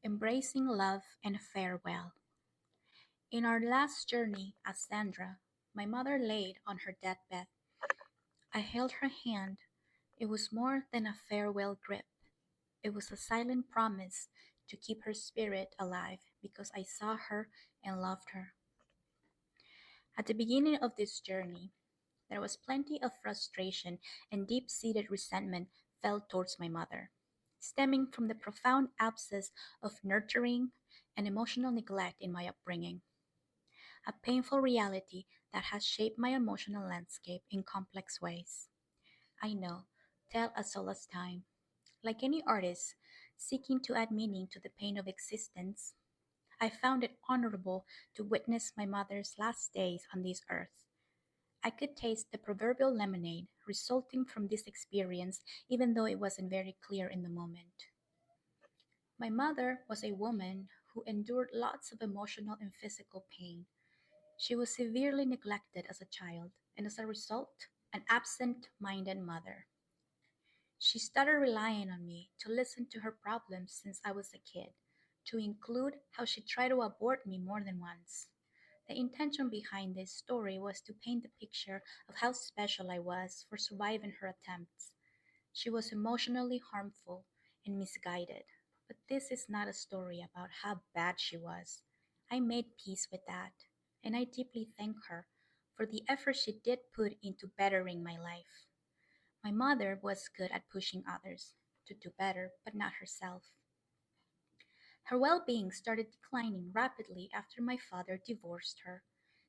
Embracing Love and Farewell. In our last journey as Sandra, my mother laid on her deathbed. I held her hand. It was more than a farewell grip. It was a silent promise to keep her spirit alive because I saw her and loved her. At the beginning of this journey, there was plenty of frustration and deep seated resentment felt towards my mother, stemming from the profound absence of nurturing and emotional neglect in my upbringing, a painful reality that has shaped my emotional landscape in complex ways. I know, tell as old as time. Like any artist seeking to add meaning to the pain of existence, I found it honorable to witness my mother's last days on this earth. I could taste the proverbial lemonade resulting from this experience, even though it wasn't very clear in the moment. My mother was a woman who endured lots of emotional and physical pain. She was severely neglected as a child, and as a result, an absent minded mother. She started relying on me to listen to her problems since I was a kid, to include how she tried to abort me more than once. The intention behind this story was to paint the picture of how special I was for surviving her attempts. She was emotionally harmful and misguided, but this is not a story about how bad she was. I made peace with that, and I deeply thank her for the effort she did put into bettering my life. My mother was good at pushing others to do better, but not herself. Her well being started declining rapidly after my father divorced her.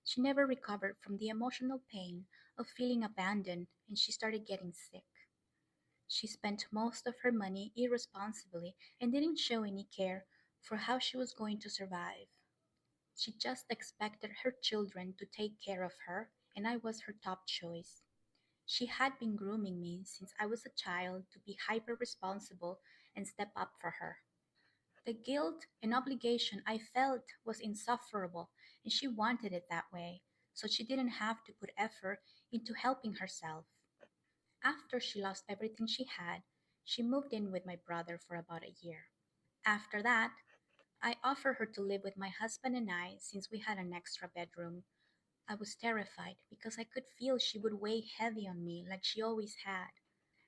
She never recovered from the emotional pain of feeling abandoned and she started getting sick. She spent most of her money irresponsibly and didn't show any care for how she was going to survive. She just expected her children to take care of her, and I was her top choice. She had been grooming me since I was a child to be hyper responsible and step up for her. The guilt and obligation I felt was insufferable, and she wanted it that way, so she didn't have to put effort into helping herself. After she lost everything she had, she moved in with my brother for about a year. After that, I offered her to live with my husband and I since we had an extra bedroom. I was terrified because I could feel she would weigh heavy on me like she always had.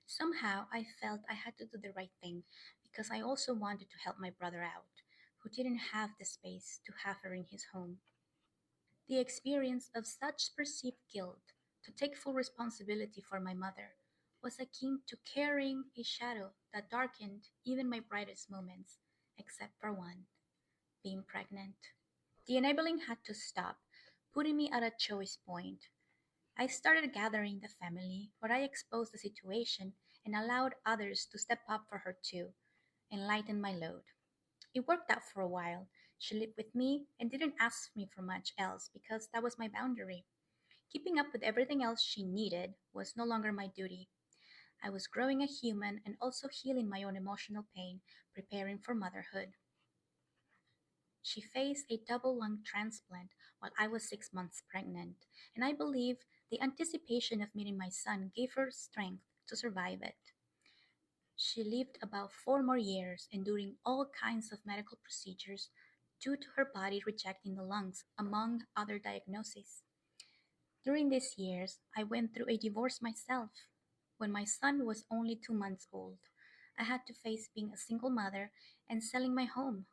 Somehow I felt I had to do the right thing because I also wanted to help my brother out, who didn't have the space to have her in his home. The experience of such perceived guilt to take full responsibility for my mother was akin to carrying a shadow that darkened even my brightest moments, except for one, being pregnant. The enabling had to stop, putting me at a choice point. I started gathering the family, but I exposed the situation and allowed others to step up for her too and lighten my load. It worked out for a while. She lived with me and didn't ask me for much else because that was my boundary. Keeping up with everything else she needed was no longer my duty. I was growing a human and also healing my own emotional pain, preparing for motherhood. She faced a double lung transplant while I was 6 months pregnant, and I believe the anticipation of meeting my son gave her strength to survive it. She lived about 4 more years, enduring all kinds of medical procedures due to her body rejecting the lungs, among other diagnoses. During these years, I went through a divorce myself. When my son was only 2 months old, I had to face being a single mother and selling my home.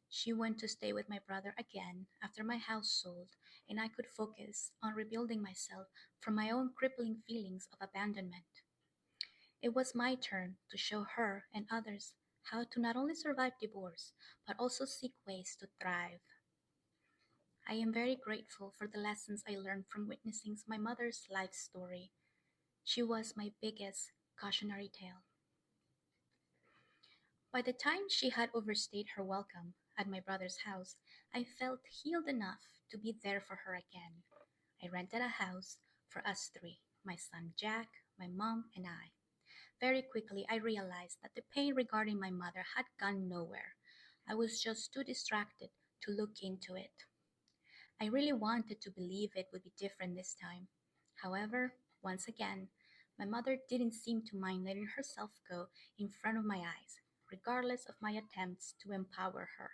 She went to stay with my brother again after my house sold, and I could focus on rebuilding myself from my own crippling feelings of abandonment. It was my turn to show her and others how to not only survive divorce, but also seek ways to thrive. I am very grateful for the lessons I learned from witnessing my mother's life story. She was my biggest cautionary tale. By the time she had overstayed her welcome at my brother's house, I felt healed enough to be there for her again. I rented a house for us three, my son Jack, my mom, and I. Very quickly, I realized that the pain regarding my mother had gone nowhere. I was just too distracted to look into it. I really wanted to believe it would be different this time. However, once again, my mother didn't seem to mind letting herself go in front of my eyes. regardless of my attempts to empower her.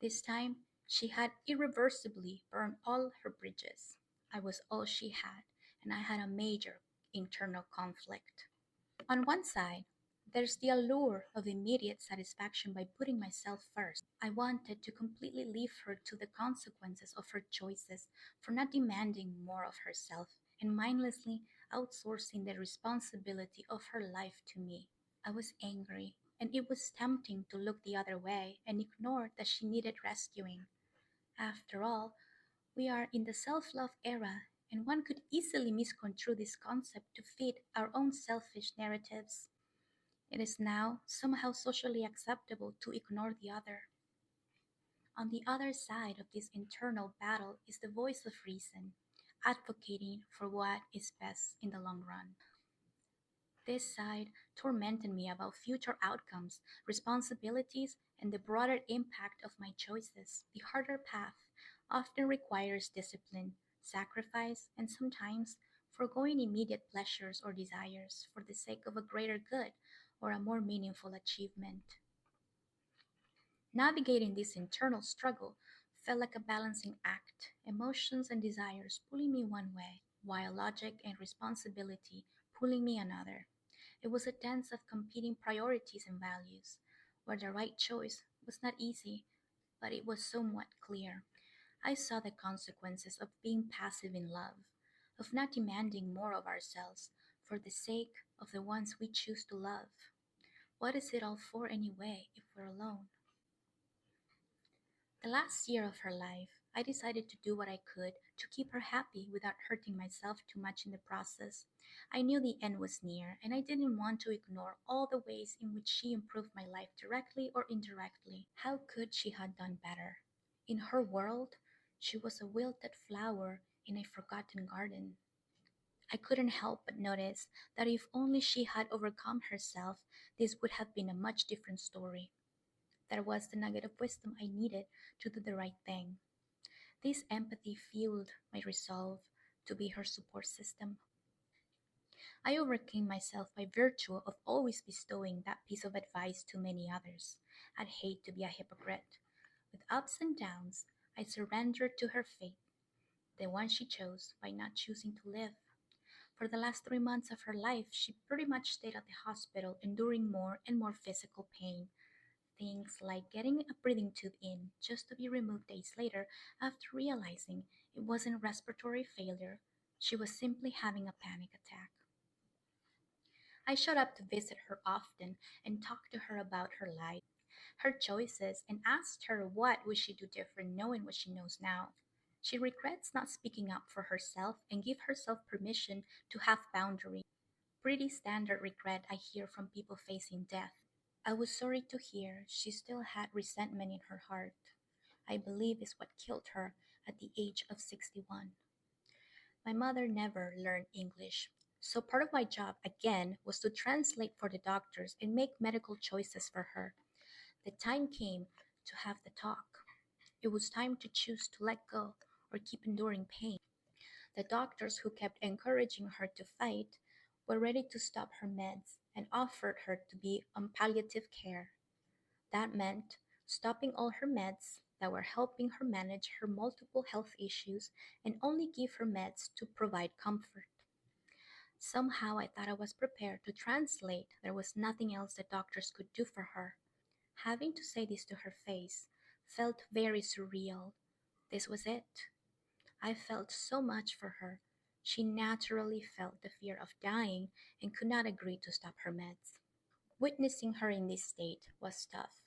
This time, she had irreversibly burned all her bridges. I was all she had, and I had a major internal conflict. On one side, there's the allure of immediate satisfaction by putting myself first. I wanted to completely leave her to the consequences of her choices for not demanding more of herself and mindlessly outsourcing the responsibility of her life to me. I was angry, and it was tempting to look the other way and ignore that she needed rescuing. After all, we are in the self love era, and one could easily misconstrue this concept to fit our own selfish narratives. It is now somehow socially acceptable to ignore the other. On the other side of this internal battle is the voice of reason, advocating for what is best in the long run. This side tormented me about future outcomes, responsibilities, and the broader impact of my choices. The harder path often requires discipline, sacrifice, and sometimes foregoing immediate pleasures or desires for the sake of a greater good or a more meaningful achievement. Navigating this internal struggle felt like a balancing act, emotions and desires pulling me one way, while logic and responsibility pulling me another. It was a dance of competing priorities and values, where the right choice was not easy, but it was somewhat clear. I saw the consequences of being passive in love, of not demanding more of ourselves for the sake of the ones we choose to love. What is it all for anyway if we're alone? The last year of her life, I decided to do what I could to keep her happy without hurting myself too much in the process. I knew the end was near, and I didn't want to ignore all the ways in which she improved my life directly or indirectly. How could she have done better? In her world, she was a wilted flower in a forgotten garden. I couldn't help but notice that if only she had overcome herself, this would have been a much different story. That was the nugget of wisdom I needed to do the right thing. This empathy fueled my resolve to be her support system. I overcame myself by virtue of always bestowing that piece of advice to many others. I'd hate to be a hypocrite. With ups and downs, I surrendered to her fate, the one she chose by not choosing to live. For the last 3 months of her life, she pretty much stayed at the hospital, enduring more and more physical pain. Things like getting a breathing tube in just to be removed days later after realizing it wasn't respiratory failure, she was simply having a panic attack. I showed up to visit her often and talked to her about her life, her choices, and asked her what would she do different knowing what she knows now. She regrets not speaking up for herself and give herself permission to have boundaries. Pretty standard regret I hear from people facing death. I was sorry to hear she still had resentment in her heart. I believe is what killed her at the age of 61. My mother never learned English, so part of my job again was to translate for the doctors and make medical choices for her. The time came to have the talk. It was time to choose to let go or keep enduring pain. The doctors who kept encouraging her to fight were ready to stop her meds and offered her to be on palliative care. That meant stopping all her meds that were helping her manage her multiple health issues and only give her meds to provide comfort. Somehow I thought I was prepared to translate. There was nothing else the doctors could do for her. Having to say this to her face felt very surreal. This was it. I felt so much for her. She naturally felt the fear of dying and could not agree to stop her meds. Witnessing her in this state was tough.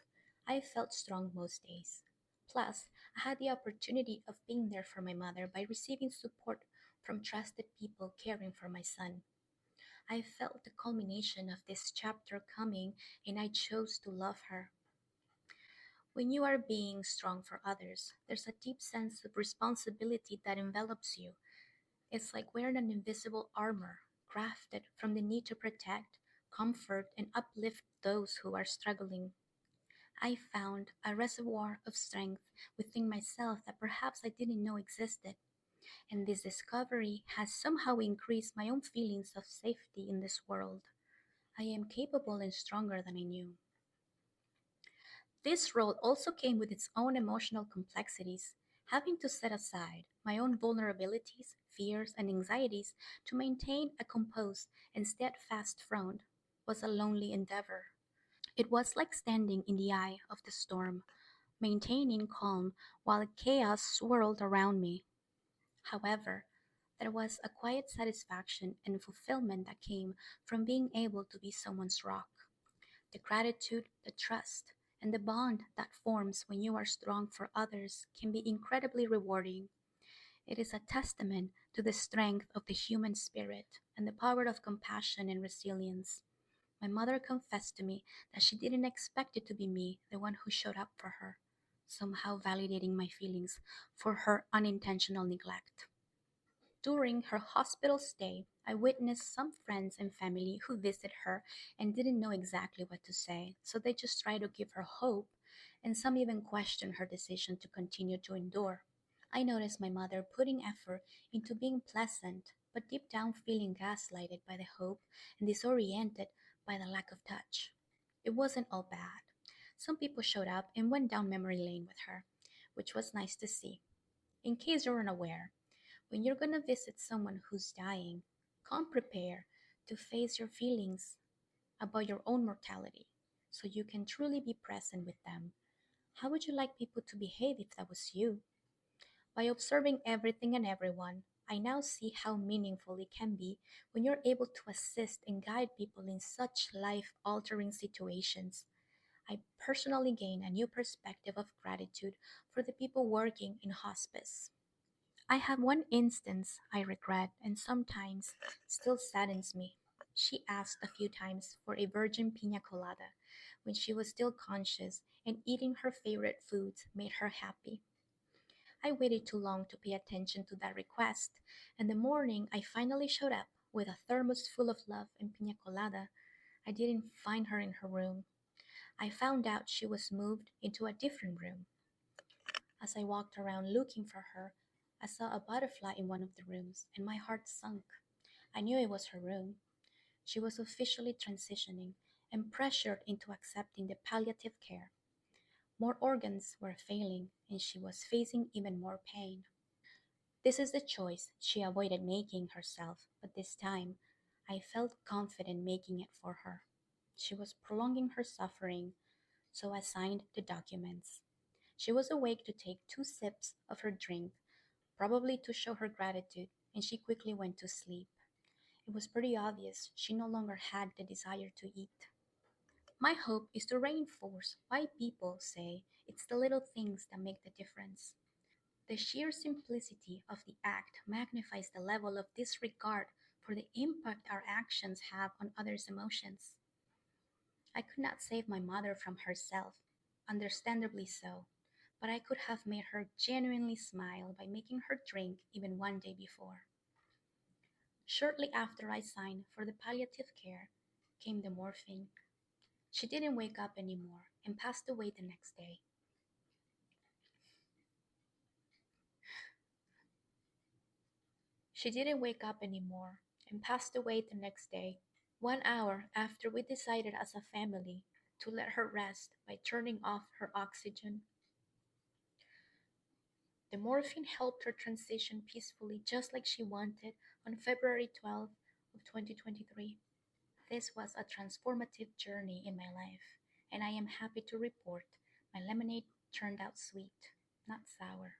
I felt strong most days. Plus, I had the opportunity of being there for my mother by receiving support from trusted people caring for my son. I felt the culmination of this chapter coming and I chose to love her. When you are being strong for others, there's a deep sense of responsibility that envelops you. It's like wearing an invisible armor, crafted from the need to protect, comfort, and uplift those who are struggling. I found a reservoir of strength within myself that perhaps I didn't know existed, and this discovery has somehow increased my own feelings of safety in this world. I am capable and stronger than I knew. This role also came with its own emotional complexities. Having to set aside my own vulnerabilities, fears, and anxieties to maintain a composed and steadfast front was a lonely endeavor. It was like standing in the eye of the storm, maintaining calm while chaos swirled around me. However, there was a quiet satisfaction and fulfillment that came from being able to be someone's rock. The gratitude, the trust, and the bond that forms when you are strong for others can be incredibly rewarding. It is a testament to the strength of the human spirit and the power of compassion and resilience. My mother confessed to me that she didn't expect it to be me, the one who showed up for her, somehow validating my feelings for her unintentional neglect. During her hospital stay, I witnessed some friends and family who visited her and didn't know exactly what to say, so they just tried to give her hope, and some even questioned her decision to continue to endure. I noticed my mother putting effort into being pleasant, but deep down feeling gaslighted by the hope and disoriented by the lack of touch. It wasn't all bad. Some people showed up and went down memory lane with her, which was nice to see. In case you're unaware, when you're gonna visit someone who's dying, come prepared to face your feelings about your own mortality so you can truly be present with them. How would you like people to behave if that was you? By observing everything and everyone, I now see how meaningful it can be when you're able to assist and guide people in such life altering situations. I personally gain a new perspective of gratitude for the people working in hospice. I have one instance I regret and sometimes still saddens me. She asked a few times for a virgin pina colada when she was still conscious, and eating her favorite foods made her happy. I waited too long to pay attention to that request, and the morning I finally showed up with a thermos full of love and pina colada, I didn't find her in her room. I found out she was moved into a different room. As I walked around looking for her, I saw a butterfly in one of the rooms, and my heart sunk. I knew it was her room. She was officially transitioning and pressured into accepting the palliative care. More organs were failing, and she was facing even more pain. This is the choice she avoided making herself, but this time I felt confident making it for her. She was prolonging her suffering, so I signed the documents. She was awake to take 2 sips of her drink, probably to show her gratitude, and she quickly went to sleep. It was pretty obvious she no longer had the desire to eat. My hope is to reinforce why people say it's the little things that make the difference. The sheer simplicity of the act magnifies the level of disregard for the impact our actions have on others' emotions. I could not save my mother from herself, understandably so, but I could have made her genuinely smile by making her drink even one day before. Shortly after I signed for the palliative care came the morphine. She didn't wake up anymore and passed away the next day. She didn't wake up anymore and passed away the next day. 1 hour after we decided as a family to let her rest by turning off her oxygen, the morphine helped her transition peacefully just like she wanted on February 12th of 2023. This was a transformative journey in my life, and I am happy to report my lemonade turned out sweet, not sour.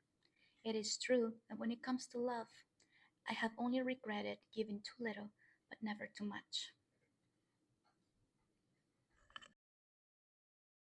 It is true that when it comes to love, I have only regretted giving too little but never too much.